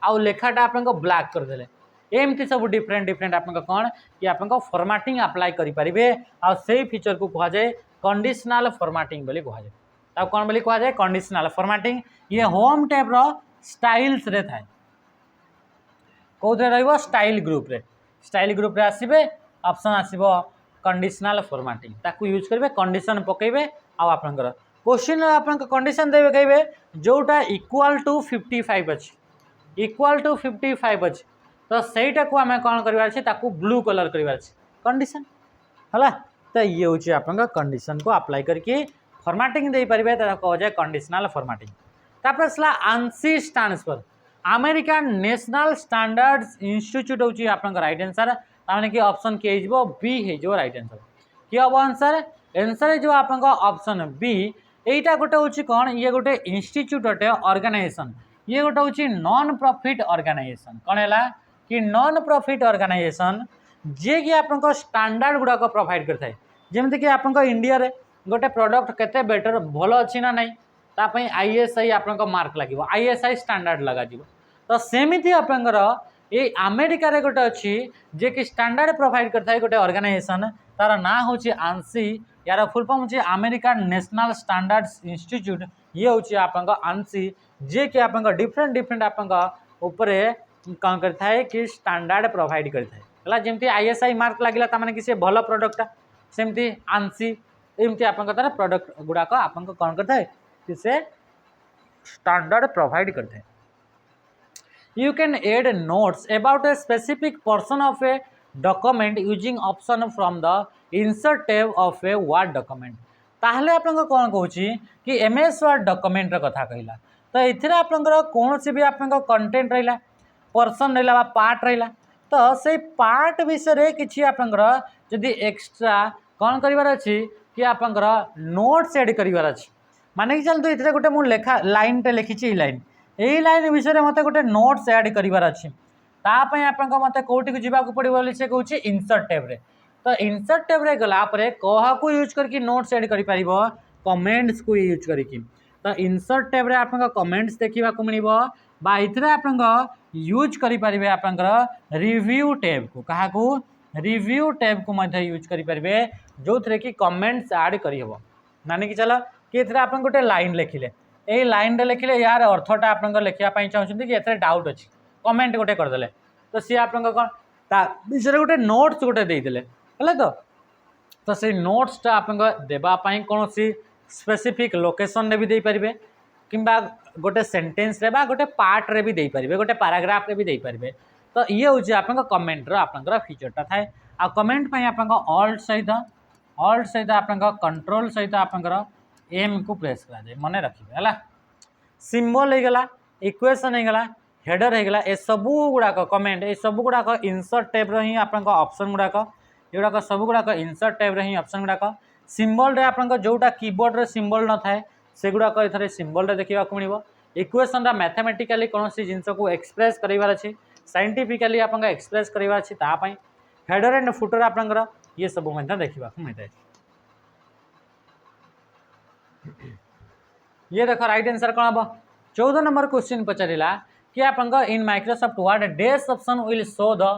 आउ लेखाटा आप ब्लैक करदे एमती सब डिफरेंट डिफरेंट आप कौन कि आप फॉर्मेटिंग अप्लाई करेंगे आ से फीचर को कह जाए कंडीशनल फॉर्मेटिंग बोली कह जाए कौन बोली कह जाए कंडीशनल फॉर्मेटिंग ये होम टैब रो स्टाइल्स रे थाए कौन रो स्टाइल ग्रुप रे आसबे ऑप्शन आसबो कंडीशनल फॉर्मेटिंग ताकू यूज करेंगे कंडीशन पकेबे आपंकर क्वेश्चन आप कंडीशन देवे कहे जोटा इक्वाल टू 55 अच्छी इक्वाल टू 55 अच्छी तो सहीटा को आम कौन कर ब्लू कलर कर कंडीशन है तो ये हूँ आप कंडीशन को अप्लाई करके फॉर्मेटिंग दे पारे कह जाए कंडीशनल फॉर्मेटिंग तापर आसला ANSI stands for American national standards institute हूँ आप राइट आंसर ताने कि ऑप्शन के बी हो राइट आंसर कि हम आंसर आंसर जो आप ऑप्शन बी एटा गोटे हूँ कौन ये गोटे इंस्टीट्यूट अटे ऑर्गेनाइजेशन ये गोटे हूँ नॉन प्रॉफिट ऑर्गेनाइजेशन कौन है कि नॉन प्रॉफिट ऑर्गेनाइजेशन जे कि आप स्टैंडर्ड गुड़ाक प्रोवाइड करता है जमीक आप इंडिया रे गोटे प्रोडक्ट केते बेटर भल अच्छी ना नहीं तापाई आईएसआई आप मार्क लगे आईएसआई स्टैंडर्ड लगा तो सेमती आपंकर ये अमेरिका रे गोटे अच्छी जे कि स्टैंडर्ड प्रोवाइड करता है गोटे ऑर्गेनाइजेशन तार ना हूँ आंसी यार फुल फॉर्म हूँ अमेरिकन नेशनल स्टैंडर्ड्स इंस्टीट्यूट ये हूँ आप आंसी जे कि आप डिफरेंट डिफरेंट आप कौन करता है कि स्टैंडर्ड प्रोवाइड करता है जमी आईएसआई मार्क लगे मैंने कि से भल प्रोडक्टा सेमती आंसी एमती आप प्रोडक्ट गुड़ाक आप कौन करता है कि से स्टैंडर्ड प्रोवाइड करता है you can add notes about a specific person of a document using option from the insert tab of a word document ताहले आप कौन कहूँ कि एमएस वर्ड डॉक्यूमेंट कथा कहला तो ये आप कौन सी भी आप कंटेंट रहा पर्सन रहा पार्ट रहा तो से पार्ट विषय किसी आपंकर जदि एक्स्ट्रा कौन करार अच्छी कि आपंकर नोट्स एड करार अच्छी माने कि चलते ये गोटे मुझे लेखा लाइन टे लिखी लाइन यही लाइन विषय मत गोटे नोट्स एड करार अच्छी तापाई आप मत कौटी को जावाक पड़ो से कहूँ इंसर्ट टैब रे तो इंसर्ट टैब रे गला क्या यूज करके नोट्स एड कर कमेंट्स को यूज करके तो इंसर्ट टैब रे आप कमेंट्स देखा मिले इतने आप यूज करें आपंकर रिव्यू टैब को क्या रिव्यू टैब को यूज करेंगे जो थे कि कमेंट्स ऐड करहब माने कि चलो कि आप गोटे लाइन लिखिले यही लाइन लिखिले यार अर्थटा आप लिखापी चाहते कि ये डाउट अच्छी कमेंट गोटे करदे तो सी आप कौन विषय गोटे नोट्स गोटे देदेले है तो से नोट्सटा आप देवाई कौन सी स्पेसिफिक लोकेशन रे भी दे पारे कि गोटे सेंटेंस रे बा गोटे पार्ट रे भी दे पारे गोटे पैराग्राफ रे भी दे पारे तो ये हूँ आप कमेंट आपंकर फीचरटा थाए आ कमेंट आप ऑल्ट सहित आप कंट्रोल सहित आपंकर एम को प्रेस कराए मन रखिए है सिंबल होगला इक्वेशन होगला हेडर होगला ए सबू गुड़ाक कमेंट ये सब गुड़ाक इंसर्ट टैब रो ही आप ऑप्शन गुड़ाक ये सब गुड़ाक इंसर्ट टैब रो ही ऑप्शन गुड़ाक सिंबल रे आप जोटा कीबोर्ड रे सिंबल न थाए से गुड़ाक ये सिंबल रे देखा मिले इक्वेशन मैथमेटिकली कौन सी जिनस को एक्सप्रेस करार अच्छी साइंटिफिकली आप एक्सप्रेस करार अच्छी तापाई हेडर एंड फुटर आपंकर ये सब देखा मिलता है ये देखो राइट आंसर कौन हम 14 नंबर क्वेश्चन पचारा कि आप in Microsoft word dash option will show the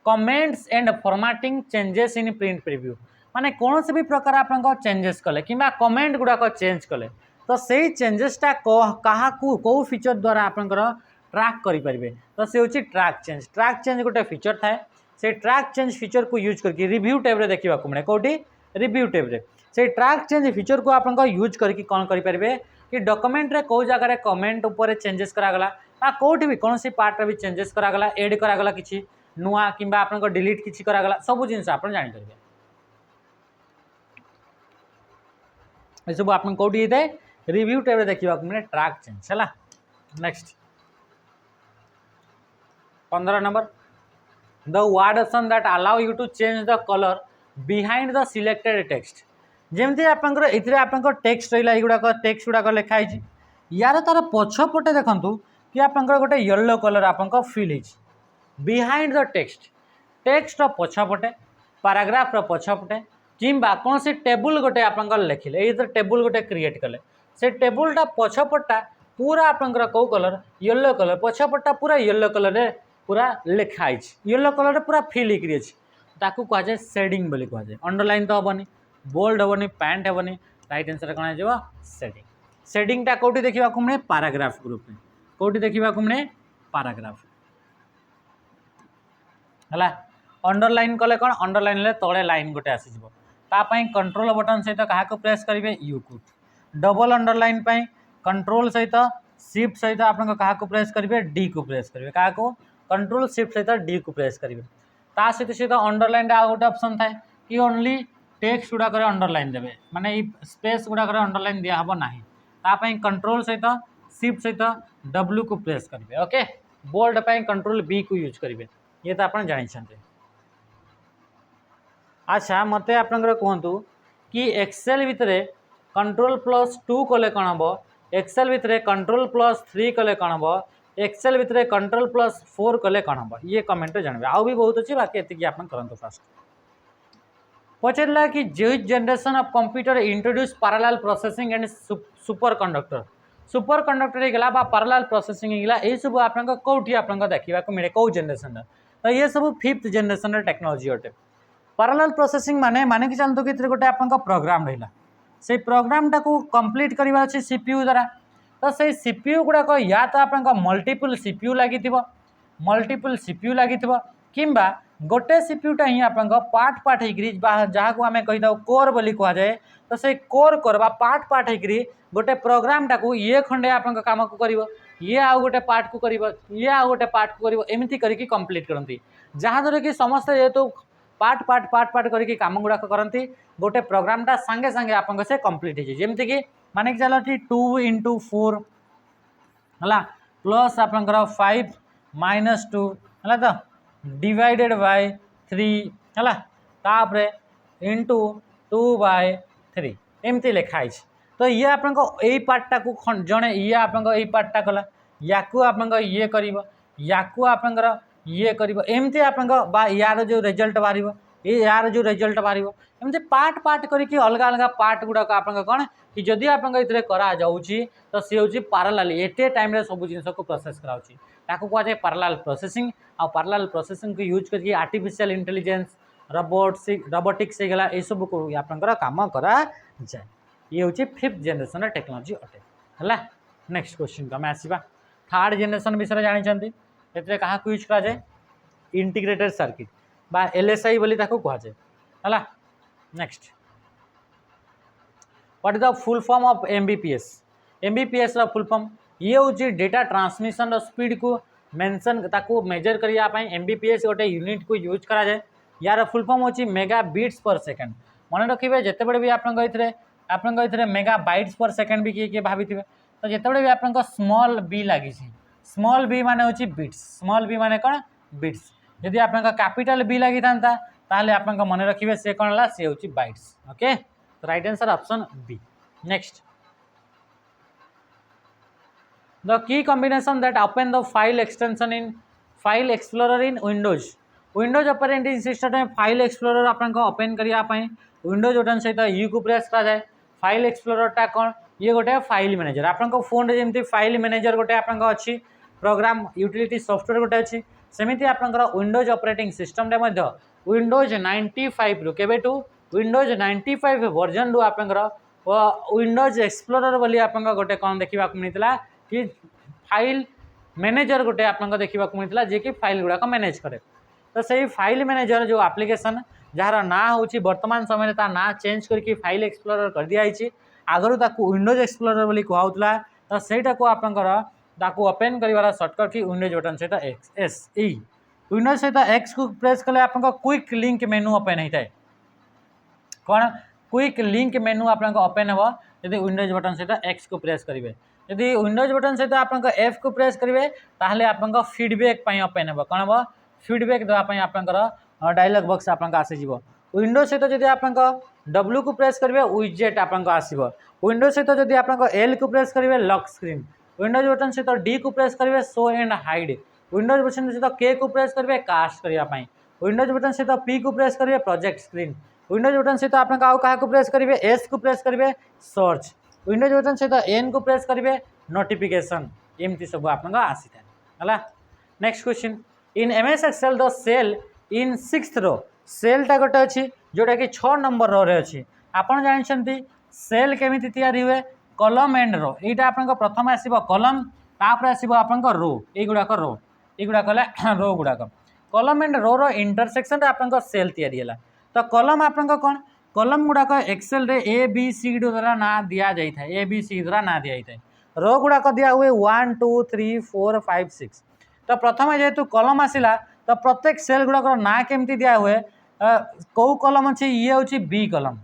comments and formatting changes in print preview माने कौन से भी प्रकार आप चेंजेस कले कि कमेंट गुड़ाक चेंज कले तो से चेंजेसटा क्या कौ फीचर द्वारा आपंकर ट्रैक करेंगे तो से हूँ ट्रैक चेंज गोटे फीचर थाए से ट्रैक चेंज फीचर को यूज करके रिव्यू टैब रे देखा मिले कौटी रिव्यू टैब रे से ट्रैक चेंज फीचर को आप यूज करके कौन करेंगे कि डॉक्यूमेंट रे कौ जगह कमेंट उपर चेंजेस करागला कौटी भी कौन सी पार्ट रे भी चेंजेस करागला एड करागला किसी नुआ कि आप डिलीट किसी करागला सब जिन आप जापर ये सब आप कौटी रिव्यू टैब रे देखा मिले ट्रैक चेंज है next 15 number the word option that allow you to change the colour behind the selected text जमी आपंकर ये आप टेक्स्ट रहा युड़ाक टेक्स्ट गुड़ाक लिखाई यार तार पछपटे देखूँ कि आपंकर गोटे येलो कलर आप फिल बिहाइंड द टेक्स्ट पछपटे पैराग्राफ पछपटे कि कौन सी टेबुल गोटे आप लिखिले ये टेबुल गोटे क्रिएट कले से टेबुलटा पछपटा पूरा आपंकर कौ कलर येलो कलर पछपटा पूरा येलो कलर रे पूरा लिखाई येलो कलर पूरा फिल होकर अच्छी ताकू कहुए शेडिंग बोली कहुए अंडरलाइन तो हेनी बोल्ड हेनी पैंट हेनी राइट आंसर कौन हो शेडिंग शेडिंगटा कौटी देखा मिले पाराग्राफ ग्रुप में कौटी देखा मिले पाराग्राफ है अंडरलाइन कले कौन अंडरलाइन तले लाइन गोटे आसीपाई कंट्रोल बटन सहित क्या प्रेस करेंगे यू को डबल अंडरलाइन कंट्रोल सहित शिफ्ट सहित आप क्या प्रेस करेंगे डी को प्रेस करेंगे क्या कंट्रोल शिफ्ट सहित डी को प्रेस करेंगे ता सहित सहित अंडरलाइन आ गोटे ऑप्शन थाए कि ओनली टेक्स्ट गुड़ाक अंडरलाइन देवे माने स्पेस गुड़ाक अंडरलाइन दिहब ना तापाई कंट्रोल सहित शिफ्ट सहित डब्ल्यू को प्रेस करेंगे ओके बोल्ड कंट्रोल बी को यूज करेंगे ये तो आप जानते। अच्छा मत आप कहतु कि एक्सेल भितर कंट्रोल+2 कले कौन हम एक्सेल भितर कंट्रोल+3 कले कौन हम एक्सेल भितर कंट्रोल+4 कले कौन हम ये कमेंट जानवे आउ भी बहुत अच्छे बाकी ये आप करते फास्ट पचारा कि जो generation of computer introduce parallel processing and super conductor गला पैरेलल प्रोसेसिंग गला ये सब आप कौटी आप देखा मिले कौ जनरेशन तो ये सब 5th जनरेशन टेक्नोलोजी अटे पैरेलल प्रोसेसिंग माने माने कि जानते कि गोटे आप प्रोग्राम रहा से प्रोग्रामटा को कंप्लीट करवा अच्छे सीपीयू द्वारा तो से सीपीयू गुड़ाक या तो आप मल्टीपल सीपीयू लगी किंबा गोटे सीपीयूटा ही आप पार्ट पार्ट होकर जहाँ को आम कहीदा कोर बोली कहुए तो से कोर पार्ट पार्ट होकर गोटे प्रोग्रामटा को ये खंडे आप काम को कर ये आउ गोटे पार्ट को कर ये आउ गोटे पार्ट को करमती करके कंप्लीट करती जहाँद्वारा कि समस्ते जेहेतु पार्ट पार्ट पार्ट पार्ट करके काम गुड़ाक करती गोटे प्रोग्रामटा सांगे सांगे आप से कंप्लीट हो जमती कि माने चलो 2 × 4 है प्लस आप 5 - 2 है तो डिवाइडेड बाय 3 है तापर इंटू 2/3 एमती लिखाई तो ये आप पार्टा को जड़े ये आप पार्टा कला या ये कर ये कर एमती आप यार जो रिजल्ट बाहर ये यार जो रिजल्ट बाहर एमती पार्ट पार्ट करके अलग अलग पार्ट गुड़ाक आप कौन कि जदि आप करा तो सी हूँ पैरेलल एटे टाइम सब जिन को प्रोसेस कराऊँगी कहुए पैरेलल प्रोसेसिंग आ पैरेलल प्रोसेसिंग को यूज करके आर्टिफिशियल इंटेलिजेंस रोबोटिक्स गला ये सब को आप काम करा जाए ये हूँ 5th जनरेशन टेक्नोलोजी अटे है। नेक्स्ट क्वेश्चन को आम आसवा 3rd जनरेशन विषय जानते ये क्या यूज कराए इंटीग्रेटेड सर्किट बा एलएसआई बोली कहुए है। Next what is the full form of Mbps full form ये हूँ डेटा ट्रांसमिशन स्पीड को मेंशन ताकू मेजर करने एमबीपीएस गोटे यूनिट को यूज करा जाए यार फुल फॉर्म होची मेगा बीट्स पर सेकेंड मन रखिए जितेबले भी आप मेगा बाइट्स पर सेकेंड भी किए भाभी तो जितेबले भी आप स्मॉल बी लगी स्मॉल बी माने होची बीट्स स्मॉल बी माने कौन बीट्स यदि आप कैपिटल बी लगी था ताहले आप मन रखिए से कौन है सी हूँ बाइट्स ओके तो right answer option B. Next the key combination that open the file extension in file explorer in Windows operating system में फाइल एक्सप्लोरर आप ओपन करने विंडोज बटन सहित यू को प्रेस करा जाए फाइल एक्सप्लोररटा कौन ये गोटे फाइल मैनेजर आप फोन रे जमी फाइल मैनेजर गोटे आप अच्छी प्रोग्राम यूटिलिटी सॉफ्टवेयर गोटे अच्छी सेमती आप विंडोज ऑपरेटिंग सिस्टम विंडोज 95 रु केबेटू विंडोज 95 वर्जन रु आप विंडोज एक्सप्लोरर बोली आप गोटे कौन देखा मिलता कि फाइल मैनेजर गोटे आप देखा मिलता जे कि फाइल गुड़ाक मैनेज करे तो सही फाइल मैनेजर जो एप्लिकेशन जार ना हूँ वर्तमान समय ना चेंज करके फाइल एक्सप्लोरर कर दिखाई आगरू ताकू विंडोज एक्सप्लोरर बोली कहूला तो सहीटा को आप ओपन कर सर्टकट की विंडोज बटन सहित एस ई विंडोज सहित एक्स को प्रेस कले आप क्विक लिंक मेनू ओपन होता है कौन क्विक लिंक मेनू आप ओपन हो यदि विंडोज बटन सहित एक्स को प्रेस करेंगे यदि विंडोज बटन सहित आप एफ को प्रेस करेंगे ताहले आप फीडबैक ओपन हो कौन हम फीडबैक देवाई आप डायलॉग बॉक्स आप आसीज विंडोज सहित जब आप डब्ल्यू को प्रेस करेंगे विजेट आप आसो विंडोज सहित जब आप एल को प्रेस करेंगे लॉक स्क्रीन विंडोज बटन सहित डी को प्रेस करेंगे show and hide Windows button सहित के को प्रेस करेंगे कास्ट करने विंडोज बटन सहित पी को प्रेस करेंगे प्रोजेक्ट स्क्रीन विंडोज बटन सहित आप क्या प्रेस करेंगे एस को प्रेस करेंगे सर्च विंडोज बटन सहित एन को प्रेस करेंगे नोटिफिकेशन एमती सब आप आसी था। Next question in MS Excel the cell in 6th row सेलटा गोटे अच्छी जोटा कि 6 नंबर रो रे अच्छी आपन जानछंती सेल केमिति तैयारी हुए कॉलम एंड रो एटा आपन प्रथम आसीबो कॉलम तापर आसीबो आपन रो एगुडा कले रो गुडा कॉलम एंड रो इंटरसेक्शन रे आपन सेल तैयारी हला तो कॉलम आपन कोन कॉलम गुडा एक्सेल रे ए बी सी डी द्वारा ना दिया जाई था ए बी सी द्वारा ना दिया जाई था रो गुडा दिया हुए 1 2 3 4 5 6 तो प्रथम जेहेतु कॉलम आसिला तो प्रत्येक सेल गुडा ना केमती दिया हुए कौ कॉलम अच्छी ये हूँ बी कॉलम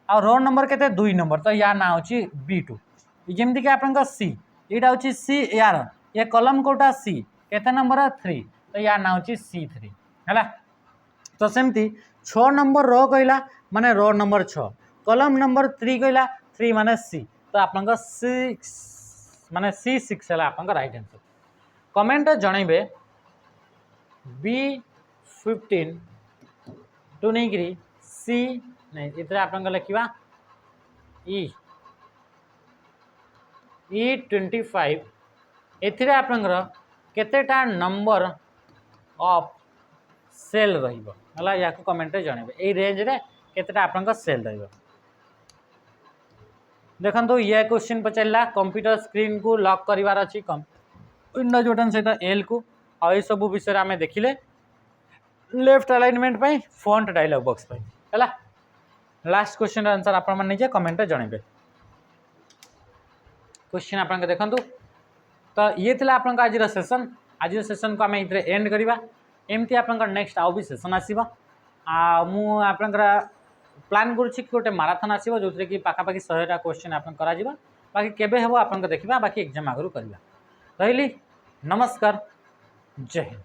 आ रो नंबर के 2 नंबर तो या ना हूँ B2 जमती कि आप सी यहाँ हूँ सी यार ये कॉलम कोटा सी केते नंबर 3 तो या ना हूँ C3 है तो सेमती 6 नंबर रो कहला माने रो नंबर 6 कॉलम नंबर 3 कहला 3 माने C तो आप 6 माने C6 है आप राइट आंसर कमेंट जनइबे B15 टू नहीं सी नहीं इतने आप लिखा E25 एथिरे आपनकर केतेटा नंबर ऑफ सेल रहिबो हला या को कमेंट रे जणेबे ए रेंज रे केतेटा आपनकर सेल रहिबो देखंतु ये क्वेश्चन पचला कंप्यूटर स्क्रीन को लॉक करिवार अछि कम विंडोज बटन सहित एल को आ ए सब विषय आमे देखिले लेफ्ट अलाइनमेंट पे फॉन्ट डायलॉग बॉक्स पे हला लास्ट क्वेश्चन आंसर आपण मन निजे कमेंट रे जणेबे क्वेश्चन आपन देखंतु तो ये थिला आपन आज सेशन को आमे इतरे एंड करिवा एमती आपन नेक्स्ट आउ भी सेशन आसीबा आ मु आपन प्लान करूछि कि गोटे माराथन आसीबो जोतरे कि पाखा पाखी 100टा क्वेश्चन आपन करा जिबा बाकी केबे हेबो आपन देखिबा बाकी एग्जाम आगरु करिबा रहिली नमस्कार जय हिंद।